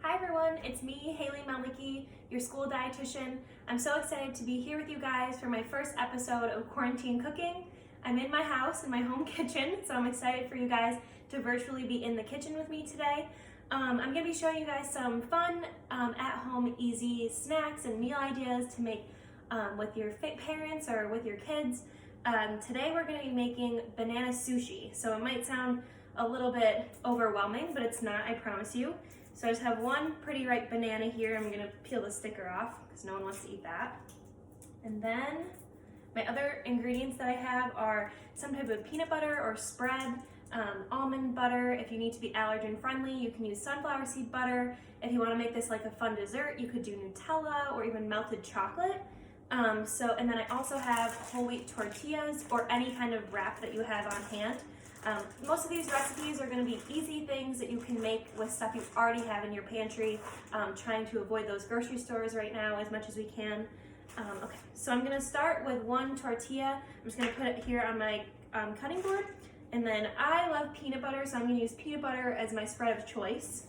Hi everyone, it's me, Haley Maliki, your school dietitian. I'm so excited to be here with you guys for my first episode of Quarantine Cooking. I'm in my house, in my home kitchen, so I'm excited for you guys to virtually be in the kitchen with me today. I'm going to be showing you guys some fun, at-home, easy snacks and meal ideas to make with your parents or with your kids. Today we're going to be making banana sushi, so it might sound a little bit overwhelming, but it's not, I promise you. So I just have one pretty ripe banana here. I'm gonna peel the sticker off because no one wants to eat that. And then my other ingredients that I have are some type of peanut butter or spread, almond butter. If you need to be allergen friendly, you can use sunflower seed butter. If you wanna make this like a fun dessert, you could do Nutella or even melted chocolate. And then I also have whole wheat tortillas or any kind of wrap that you have on hand. Most of these recipes are going to be easy things that you can make with stuff you already have in your pantry, trying to avoid those grocery stores right now as much as we can. Okay, so I'm going to start with one tortilla. I'm just going to put it here on my cutting board. And then I love peanut butter, so I'm going to use peanut butter as my spread of choice.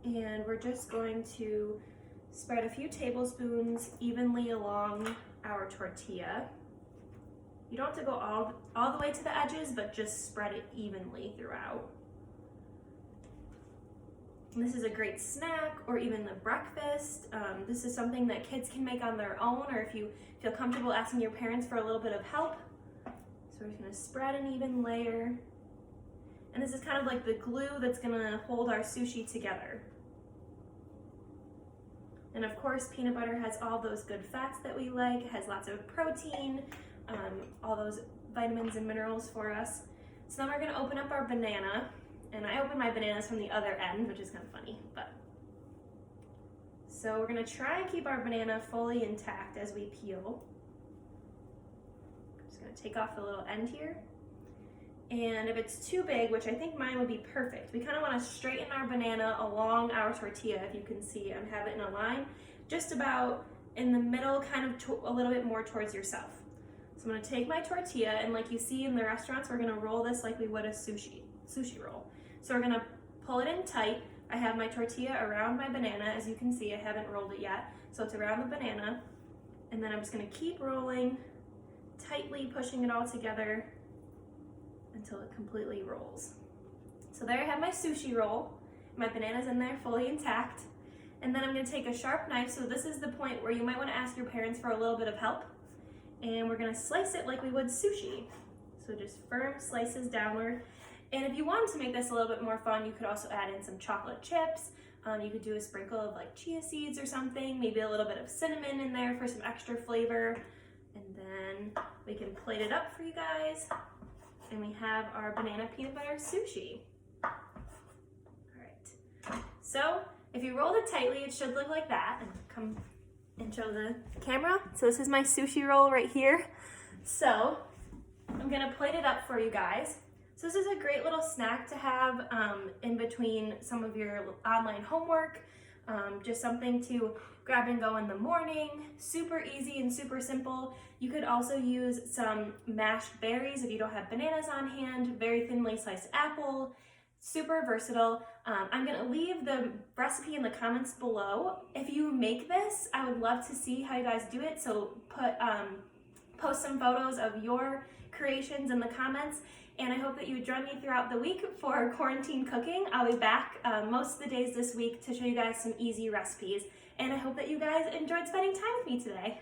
And we're just going to spread a few tablespoons evenly along our tortilla. You don't have to go all the way to the edges, but just spread it evenly throughout. And this is a great snack or even the breakfast. This is something that kids can make on their own, or if you feel comfortable asking your parents for a little bit of help. So we're just gonna spread an even layer. And this is kind of like the glue that's gonna hold our sushi together. And of course, peanut butter has all those good fats that we like. It has lots of protein, all those vitamins and minerals for us. So then we're gonna open up our banana, and I open my bananas from the other end, which is kind of funny, but. So we're gonna try and keep our banana fully intact as we peel. I'm just gonna take off the little end here. And if it's too big, which I think mine would be perfect, we kind of wanna straighten our banana along our tortilla, if you can see, and have it in a line, just about in the middle, kind of a little bit more towards yourself. So I'm gonna take my tortilla, and like you see in the restaurants, we're gonna roll this like we would a sushi roll. So we're gonna pull it in tight. I have my tortilla around my banana. As you can see, I haven't rolled it yet. So it's around the banana. And then I'm just gonna keep rolling, tightly pushing it all together until it completely rolls. So there I have my sushi roll. My banana's in there fully intact. And then I'm gonna take a sharp knife. So this is the point where you might wanna ask your parents for a little bit of help. And we're gonna slice it like we would sushi. So just firm slices downward. And if you wanted to make this a little bit more fun, you could also add in some chocolate chips. You could do a sprinkle of like chia seeds or something, maybe a little bit of cinnamon in there for some extra flavor. And then we can plate it up for you guys. And we have our banana peanut butter sushi. All right. So if you rolled it tightly, it should look like that. And come and show the camera. So this is my sushi roll right here. So I'm gonna plate it up for you guys. So this is a great little snack to have in between some of your online homework. Just something to grab and go in the morning. Super easy and super simple. You could also use some mashed berries if you don't have bananas on hand, very thinly sliced apple. Super versatile. I'm gonna leave the recipe in the comments below. If you make this, I would love to see how you guys do it. So post some photos of your creations in the comments. And I hope that you join me throughout the week for quarantine cooking. I'll be back most of the days this week to show you guys some easy recipes. And I hope that you guys enjoyed spending time with me today.